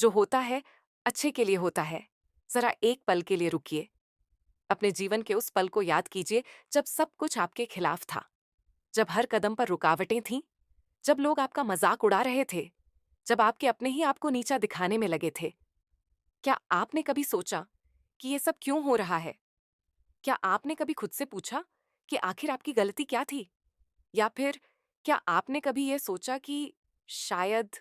जो होता है अच्छे के लिए होता है। जरा एक पल के लिए रुकिए। अपने जीवन के उस पल को याद कीजिए जब सब कुछ आपके खिलाफ था, जब हर कदम पर रुकावटें थीं, जब लोग आपका मजाक उड़ा रहे थे, जब आपके अपने ही आपको नीचा दिखाने में लगे थे। क्या आपने कभी सोचा कि ये सब क्यों हो रहा है? क्या आपने कभी खुद से पूछा कि आखिर आपकी गलती क्या थी? या फिर क्या आपने कभी ये सोचा कि शायद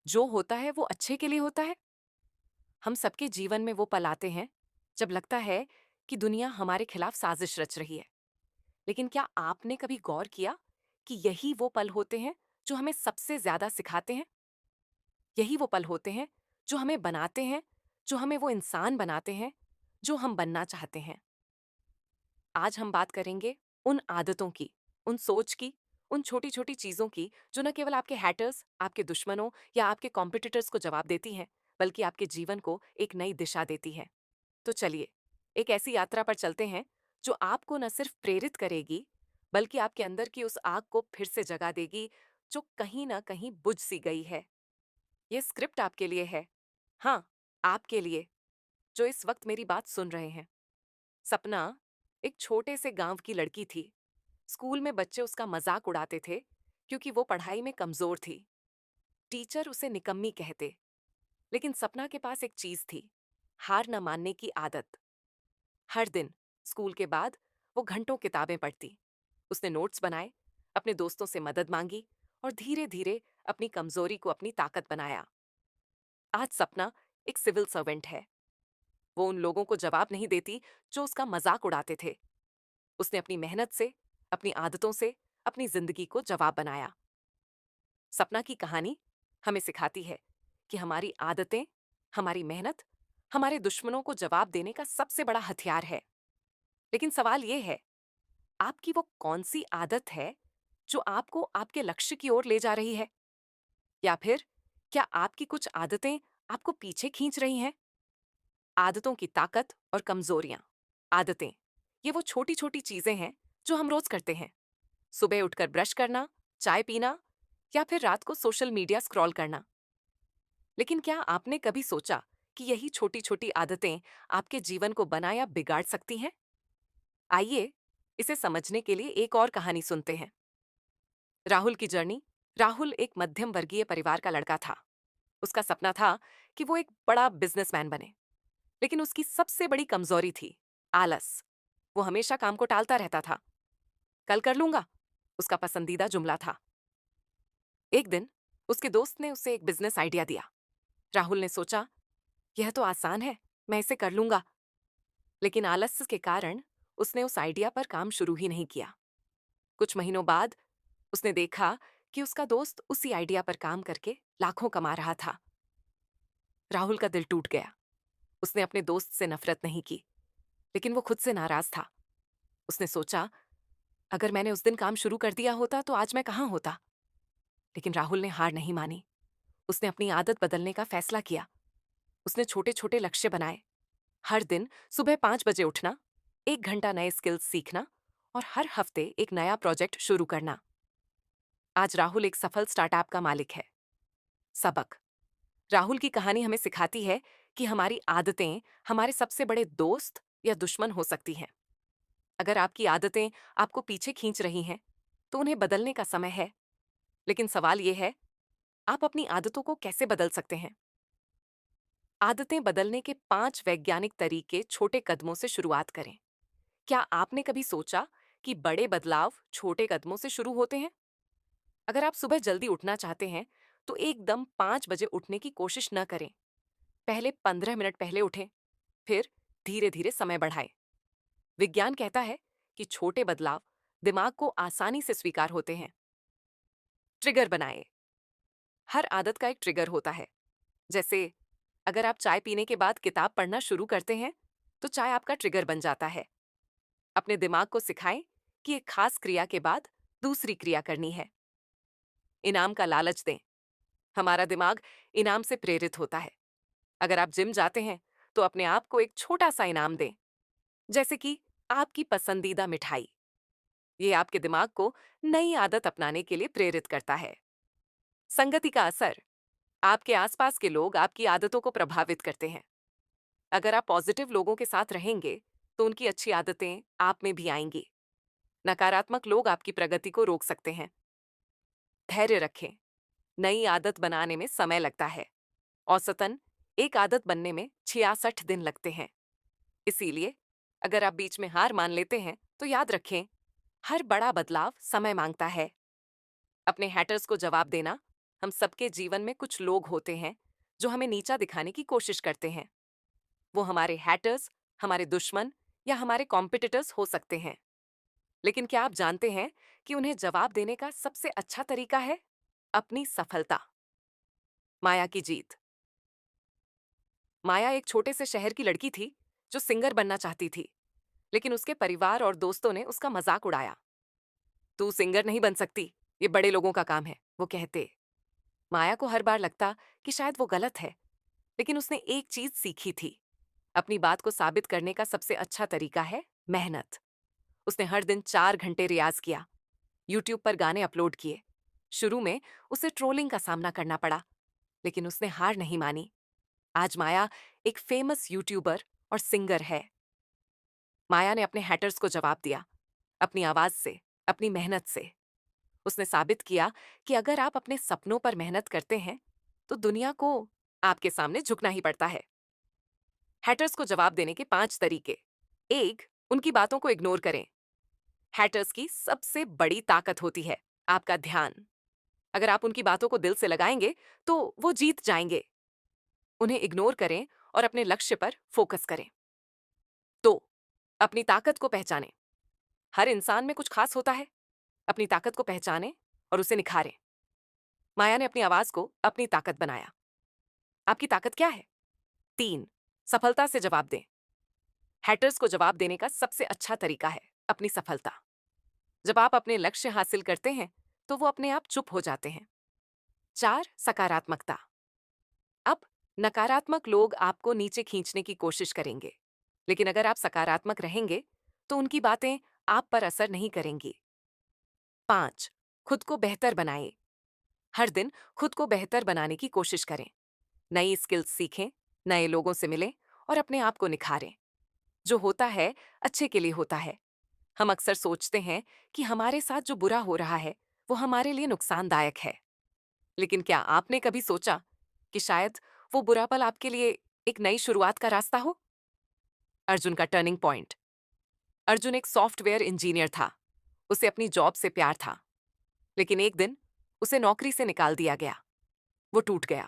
जो होता है वो अच्छे के लिए होता है? हम सबके जीवन में वो पल आते हैं जब लगता है कि दुनिया हमारे खिलाफ साजिश रच रही है। लेकिन क्या आपने कभी गौर किया कि यही वो पल होते हैं जो हमें सबसे ज्यादा सिखाते हैं? यही वो पल होते हैं जो हमें बनाते हैं, जो हमें वो इंसान बनाते हैं जो हम बनना चाहते हैं। आज हम बात करेंगे उन आदतों की, उन सोच की, उन छोटी छोटी चीजों की जो न केवल आपके हैटर्स, आपके दुश्मनों या आपके कॉम्पिटिटर्स को जवाब देती हैं, बल्कि आपके जीवन को एक नई दिशा देती हैं। तो चलिए, एक ऐसी यात्रा पर चलते हैं जो आपको न सिर्फ प्रेरित करेगी, बल्कि आपके अंदर की उस आग को फिर से जगा देगी जो कहीं ना कहीं बुझ सी गई है। ये स्क्रिप्ट आपके लिए है। हाँ, आपके लिए, जो इस वक्त मेरी बात सुन रहे हैं। सपना एक छोटे से गांव की लड़की थी। स्कूल में बच्चे उसका मजाक उड़ाते थे क्योंकि वो पढ़ाई में कमजोर थी। टीचर उसे निकम्मी कहते। लेकिन सपना के पास एक चीज थी, हार न मानने की आदत। हर दिन स्कूल के बाद वो घंटों किताबें पढ़ती। उसने नोट्स बनाए, अपने दोस्तों से मदद मांगी और धीरे धीरे अपनी कमजोरी को अपनी ताकत बनाया। आज सपना एक सिविल सर्वेंट है। वो उन लोगों को जवाब नहीं देती जो उसका मजाक उड़ाते थे। उसने अपनी मेहनत से, अपनी आदतों से अपनी जिंदगी को जवाब बनाया। सपना की कहानी हमें सिखाती है कि हमारी आदतें, हमारी मेहनत हमारे दुश्मनों को जवाब देने का सबसे बड़ा हथियार है। लेकिन सवाल यह है, आपकी वो कौन सी आदत है जो आपको आपके लक्ष्य की ओर ले जा रही है? या फिर क्या आपकी कुछ आदतें आपको पीछे खींच रही हैं? आदतों की ताकत और कमजोरियां। आदतें, ये वो छोटी छोटी चीजें हैं जो हम रोज करते हैं। सुबह उठकर ब्रश करना, चाय पीना या फिर रात को सोशल मीडिया स्क्रॉल करना। लेकिन क्या आपने कभी सोचा कि यही छोटी छोटी आदतें आपके जीवन को बना या बिगाड़ सकती हैं? आइए इसे समझने के लिए एक और कहानी सुनते हैं। राहुल की जर्नी। राहुल एक मध्यम वर्गीय परिवार का लड़का था। उसका सपना था कि वो एक बड़ा बिजनेसमैन बने। लेकिन उसकी सबसे बड़ी कमजोरी थी आलस। वो हमेशा काम को टालता रहता था। कल कर लूंगा, उसका पसंदीदा जुमला था। एक दिन उसके दोस्त ने उसे एक बिजनेस आइडिया दिया। राहुल ने सोचा, यह तो आसान है, मैं इसे कर लूंगा। लेकिन आलस्य के कारण उसने उस आइडिया पर काम शुरू ही नहीं किया। कुछ महीनों बाद उसने देखा कि उसका दोस्त उसी आइडिया पर काम करके लाखों कमा रहा था। राहुल का दिल टूट गया। उसने अपने दोस्त से नफरत नहीं की, लेकिन वो खुद से नाराज था। उसने सोचा, अगर मैंने उस दिन काम शुरू कर दिया होता तो आज मैं कहाँ होता। लेकिन राहुल ने हार नहीं मानी। उसने अपनी आदत बदलने का फैसला किया। उसने छोटे छोटे लक्ष्य बनाए। हर दिन सुबह 5 बजे उठना, 1 घंटा नए स्किल्स सीखना और हर हफ्ते एक नया प्रोजेक्ट शुरू करना। आज राहुल एक सफल स्टार्टअप का मालिक है। सबक। राहुल की कहानी हमें सिखाती है कि हमारी आदतें हमारे सबसे बड़े दोस्त या दुश्मन हो सकती हैं। अगर आपकी आदतें आपको पीछे खींच रही हैं, तो उन्हें बदलने का समय है। लेकिन सवाल यह है, आप अपनी आदतों को कैसे बदल सकते हैं? आदतें बदलने के 5 वैज्ञानिक तरीके छोटे कदमों से शुरुआत करें। क्या आपने कभी सोचा कि बड़े बदलाव छोटे कदमों से शुरू होते हैं? अगर आप सुबह जल्दी उठना चाहते हैं, तो एकदम 5 बजे उठने की कोशिश न करें। पहले 15 मिनट पहले उठें, फिर धीरे धीरे समय बढ़ाएं। विज्ञान कहता है कि छोटे बदलाव दिमाग को आसानी से स्वीकार होते हैं। ट्रिगर बनाएं। हर आदत का एक ट्रिगर होता है। जैसे अगर आप चाय पीने के बाद किताब पढ़ना शुरू करते हैं, तो चाय आपका ट्रिगर बन जाता है। अपने दिमाग को सिखाएं कि एक खास क्रिया के बाद दूसरी क्रिया करनी है। इनाम का लालच दें। हमारा दिमाग इनाम से प्रेरित होता है। अगर आप जिम जाते हैं, तो अपने आप को एक छोटा सा इनाम दें, जैसे कि आपकी पसंदीदा मिठाई। ये आपके दिमाग को नई आदत अपनाने के लिए प्रेरित करता है। संगति का असर। आपके आसपास के लोग आपकी आदतों को प्रभावित करते हैं। अगर आप पॉजिटिव लोगों के साथ रहेंगे, तो उनकी अच्छी आदतें आप में भी आएंगी। नकारात्मक लोग आपकी प्रगति को रोक सकते हैं। धैर्य रखें। नई आदत बनाने में समय लगता है। औसतन एक आदत बनने में 66 दिन लगते हैं। इसीलिए अगर आप बीच में हार मान लेते हैं, तो याद रखें, हर बड़ा बदलाव समय मांगता है। अपने हैटर्स को जवाब देना। हम सबके जीवन में कुछ लोग होते हैं जो हमें नीचा दिखाने की कोशिश करते हैं। वो हमारे हैटर्स, हमारे दुश्मन या हमारे कॉम्पिटिटर्स हो सकते हैं। लेकिन क्या आप जानते हैं कि उन्हें जवाब देने का सबसे अच्छा तरीका है अपनी सफलता। माया की जीत। माया एक छोटे से शहर की लड़की थी जो सिंगर बनना चाहती थी, लेकिन उसके परिवार और दोस्तों ने उसका मजाक उड़ाया। तू सिंगर नहीं बन सकती, ये बड़े लोगों का काम है, वो कहते। माया को हर बार लगता कि शायद वो गलत है, लेकिन उसने एक चीज सीखी थी। अपनी बात को साबित करने का सबसे अच्छा तरीका है मेहनत। उसने हर दिन 4 घंटे रियाज किया, यूट्यूब पर गाने अपलोड किए। शुरू में उसे ट्रोलिंग का सामना करना पड़ा, लेकिन उसने हार नहीं मानी। आज माया एक फेमस यूट्यूबर और सिंगर है। माया ने अपने हैटर्स को जवाब दिया, अपनी आवाज से, अपनी मेहनत से। उसने साबित किया कि अगर आप अपने सपनों पर मेहनत करते हैं, तो दुनिया को आपके सामने झुकना ही पड़ता है। हैटर्स को जवाब देने के 5 तरीके। एक, उनकी बातों को इग्नोर करें। हैटर्स की सबसे बड़ी ताकत होती है आपका ध्यान। अगर आप उनकी बातों को दिल से लगाएंगे, तो वो जीत जाएंगे। उन्हें इग्नोर करें और अपने लक्ष्य पर फोकस करें। 2, अपनी ताकत को पहचानें। हर इंसान में कुछ खास होता है। अपनी ताकत को पहचानें और उसे निखारें। माया ने अपनी आवाज को अपनी ताकत बनाया। आपकी ताकत क्या है? 3, सफलता से जवाब दें। हैटर्स को जवाब देने का सबसे अच्छा तरीका है अपनी सफलता। जब आप अपने लक्ष्य हासिल करते हैं, तो वो अपने आप चुप हो जाते हैं। 4, सकारात्मकता। अब नकारात्मक लोग आपको नीचे खींचने की कोशिश करेंगे, लेकिन अगर आप सकारात्मक रहेंगे, तो उनकी बातें आप पर असर नहीं करेंगी। 5, खुद को बेहतर बनाएं। हर दिन खुद को बेहतर बनाने की कोशिश करें। नई स्किल्स सीखें, नए लोगों से मिलें और अपने आप को निखारें। जो होता है, अच्छे के लिए होता है। हम अक्सर सोचते हैं कि हमारे साथ जो बुरा हो रहा है, वो हमारे लिए नुकसानदायक है। लेकिन क्या आपने कभी सोचा कि शायद वो बुरा पल आपके लिए एक नई शुरुआत का रास्ता हो? अर्जुन का टर्निंग पॉइंट। अर्जुन एक सॉफ्टवेयर इंजीनियर था। उसे अपनी जॉब से प्यार था, लेकिन एक दिन उसे नौकरी से निकाल दिया गया। वो टूट गया।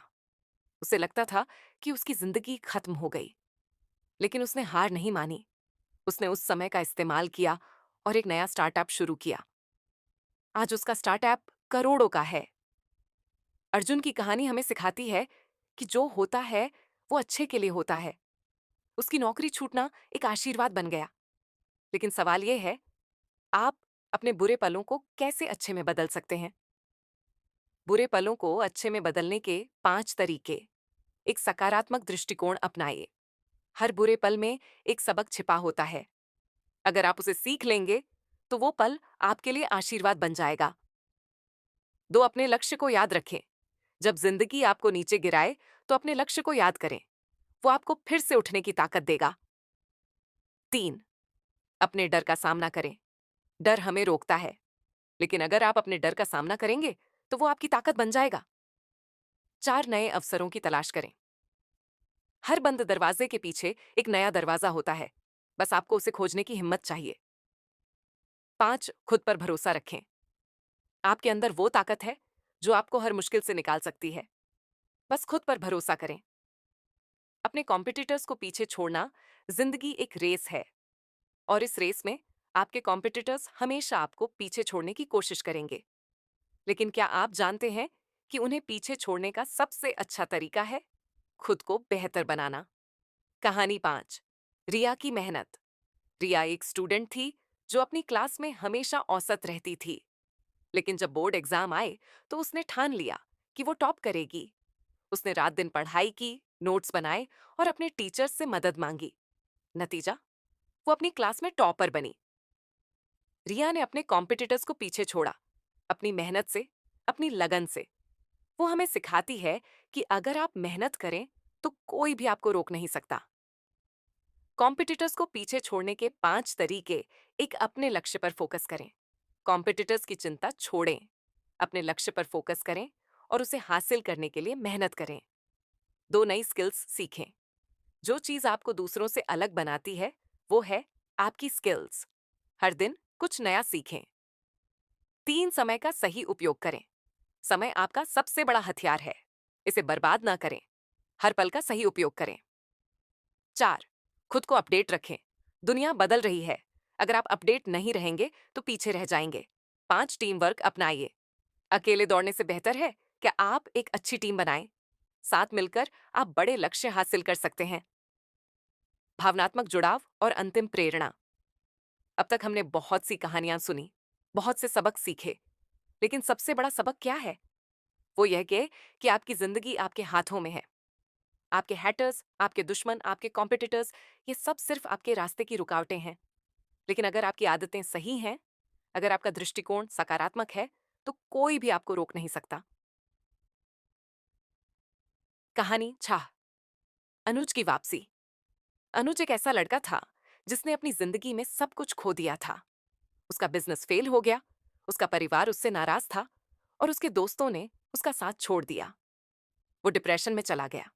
उसे लगता था कि उसकी जिंदगी खत्म हो गई, लेकिन उसने हार नहीं मानी। उसने उस समय का इस्तेमाल किया और एक नया स्टार्टअप शुरू किया। आज उसका स्टार्टअप करोड़ों का है। अर्जुन की कहानी हमें सिखाती है कि जो होता है, वो अच्छे के लिए होता है। उसकी नौकरी छूटना एक आशीर्वाद बन गया। लेकिन सवाल यह है, आप अपने बुरे पलों को कैसे अच्छे में बदल सकते हैं? बुरे पलों को अच्छे में बदलने के 5 तरीके। एक सकारात्मक दृष्टिकोण अपनाइए। हर बुरे पल में एक सबक छिपा होता है। अगर आप उसे सीख लेंगे, तो वो पल आपके लिए आशीर्वाद बन जाएगा। 2, अपने लक्ष्य को याद रखें। जब जिंदगी आपको नीचे गिराए, तो अपने लक्ष्य को याद करें। वो आपको फिर से उठने की ताकत देगा। 3, अपने डर का सामना करें। डर हमें रोकता है, लेकिन अगर आप अपने डर का सामना करेंगे, तो वो आपकी ताकत बन जाएगा। 4, नए अवसरों की तलाश करें। हर बंद दरवाजे के पीछे एक नया दरवाजा होता है। बस आपको उसे खोजने की हिम्मत चाहिए। 5, खुद पर भरोसा रखें। आपके अंदर वो ताकत है जो आपको हर मुश्किल से निकाल सकती है। बस खुद पर भरोसा करें। अपने कॉम्पिटिटर्स को पीछे छोड़ना। जिंदगी एक रेस है, और इस रेस में आपके कॉम्पिटिटर्स हमेशा आपको पीछे छोड़ने की कोशिश करेंगे। लेकिन क्या आप जानते हैं कि उन्हें पीछे छोड़ने का सबसे अच्छा तरीका है खुद को बेहतर बनाना? कहानी 5, रिया की मेहनत। रिया एक स्टूडेंट थी जो अपनी क्लास में हमेशा औसत रहती थी। लेकिन जब बोर्ड एग्जाम आए, तो उसने ठान लिया कि वो टॉप करेगी। उसने रात दिन पढ़ाई की, नोट्स बनाए और अपने टीचर्स से मदद मांगी। नतीजा, वो अपनी क्लास में टॉपर बनी। रिया ने अपने कॉम्पिटिटर्स को पीछे छोड़ा, अपनी मेहनत से, अपनी लगन से। वो हमें सिखाती है कि अगर आप मेहनत करें तो कोई भी आपको रोक नहीं सकता। कॉम्पिटिटर्स को पीछे छोड़ने के 5 तरीके। एक, अपने लक्ष्य पर फोकस करें। कॉम्पिटिटर्स की चिंता छोड़ें, अपने लक्ष्य पर फोकस करें और उसे हासिल करने के लिए मेहनत करें। 2, नई स्किल्स सीखें। जो चीज आपको दूसरों से अलग बनाती है वो है आपकी स्किल्स। हर दिन कुछ नया सीखें। 3, समय का सही उपयोग करें। समय आपका सबसे बड़ा हथियार है, इसे बर्बाद ना करें, हर पल का सही उपयोग करें। 4, खुद को अपडेट रखें। दुनिया बदल रही है, अगर आप अपडेट नहीं रहेंगे तो पीछे रह जाएंगे। 5, टीम वर्क अपनाइए। अकेले दौड़ने से बेहतर है कि आप एक अच्छी टीम बनाएं। साथ मिलकर आप बड़े लक्ष्य हासिल कर सकते हैं। भावनात्मक जुड़ाव और अंतिम प्रेरणा। अब तक हमने बहुत सी कहानियां सुनी, बहुत से सबक सीखे, लेकिन सबसे बड़ा सबक क्या है? वो यह कि आपकी जिंदगी आपके हाथों में है। आपके हैटर्स, आपके दुश्मन, आपके कॉम्पिटिटर्स, ये सब सिर्फ आपके रास्ते की रुकावटें हैं। लेकिन अगर आपकी आदतें सही हैं, अगर आपका दृष्टिकोण सकारात्मक है, तो कोई भी आपको रोक नहीं सकता। कहानी छाह। अनुज की वापसी। अनुज एक ऐसा लड़का था जिसने अपनी जिंदगी में सब कुछ खो दिया था। उसका बिजनेस फेल हो गया, उसका परिवार उससे नाराज था और उसके दोस्तों ने उसका साथ छोड़ दिया। वो डिप्रेशन में चला गया।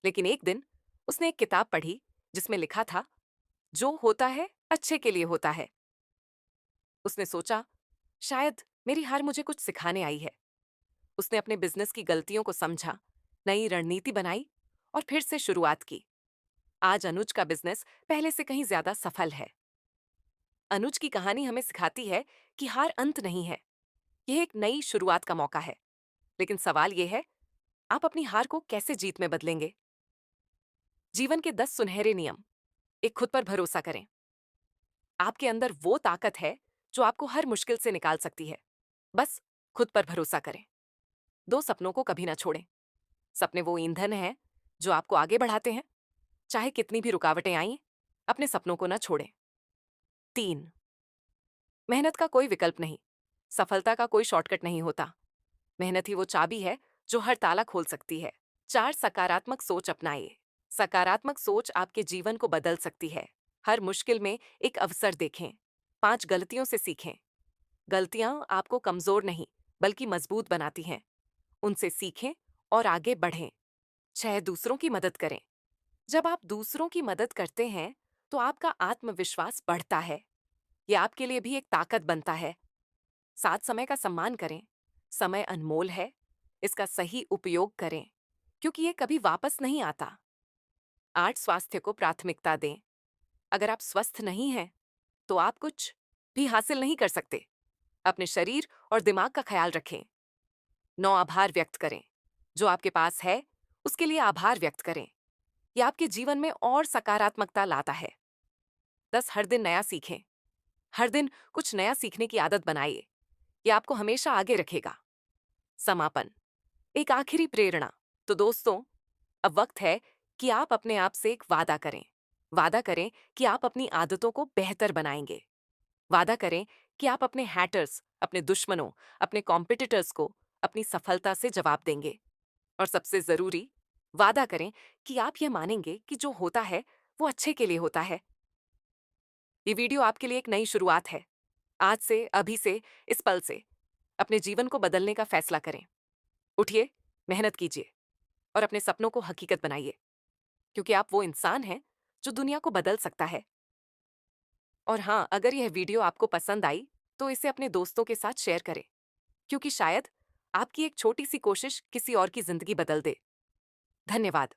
लेकिन एक दिन उसने एक किताब पढ़ी जिसमें लिखा था, जो होता है अच्छे के लिए होता है। उसने सोचा, शायद मेरी हार मुझे कुछ सिखाने आई है। उसने अपने बिजनेस की गलतियों को समझा, नई रणनीति बनाई और फिर से शुरुआत की। आज अनुज का बिजनेस पहले से कहीं ज्यादा सफल है। अनुज की कहानी हमें सिखाती है कि हार अंत नहीं है, यह एक नई शुरुआत का मौका है। लेकिन सवाल यह है, आप अपनी हार को कैसे जीत में बदलेंगे? जीवन के 10 सुनहरे नियम। एक, खुद पर भरोसा करें। आपके अंदर वो ताकत है जो आपको हर मुश्किल से निकाल सकती है। बस खुद पर भरोसा करें। 2, सपनों को कभी ना छोड़ें। सपने वो ईंधन हैं जो आपको आगे बढ़ाते हैं। चाहे कितनी भी रुकावटें आईं, अपने सपनों को ना छोड़ें। 3, मेहनत का कोई विकल्प नहीं। सफलता का कोई शॉर्टकट नहीं होता। मेहनत ही वो चाबी है जो हर ताला खोल सकती है। 4, सकारात्मक सोच अपनाइए। सकारात्मक सोच आपके जीवन को बदल सकती है। हर मुश्किल में एक अवसर देखें। 5, गलतियों से सीखें। गलतियां आपको कमजोर नहीं बल्कि मजबूत बनाती हैं। उनसे सीखें और आगे बढ़ें। 6, दूसरों की मदद करें। जब आप दूसरों की मदद करते हैं तो आपका आत्मविश्वास बढ़ता है। यह आपके लिए भी एक ताकत बनता है। 7, समय का सम्मान करें। समय अनमोल है, इसका सही उपयोग करें क्योंकि ये कभी वापस नहीं आता। 8, स्वास्थ्य को प्राथमिकता दें। अगर आप स्वस्थ नहीं हैं तो आप कुछ भी हासिल नहीं कर सकते। अपने शरीर और दिमाग का ख्याल रखें। 9, आभार व्यक्त करें। जो आपके पास है उसके लिए आभार व्यक्त करें, यह आपके जीवन में और सकारात्मकता लाता है। 10, हर दिन नया सीखें। हर दिन कुछ नया सीखने की आदत बनाइए, यह आपको हमेशा आगे रखेगा। समापन। एक आखिरी प्रेरणा। तो दोस्तों, अब वक्त है कि आप अपने आप से एक वादा करें। वादा करें कि आप अपनी आदतों को बेहतर बनाएंगे। वादा करें कि आप अपने हैटर्स, अपने दुश्मनों, अपने कॉम्पिटिटर्स को अपनी सफलता से जवाब देंगे। और सबसे जरूरी, वादा करें कि आप यह मानेंगे कि जो होता है वो अच्छे के लिए होता है। ये वीडियो आपके लिए एक नई शुरुआत है। आज से, अभी से, इस पल से अपने जीवन को बदलने का फैसला करें। उठिए, मेहनत कीजिए और अपने सपनों को हकीकत बनाइए, क्योंकि आप वो इंसान हैं जो दुनिया को बदल सकता है। और हाँ, अगर यह वीडियो आपको पसंद आई तो इसे अपने दोस्तों के साथ शेयर करें, क्योंकि शायद आपकी एक छोटी सी कोशिश किसी और की जिंदगी बदल दे। धन्यवाद।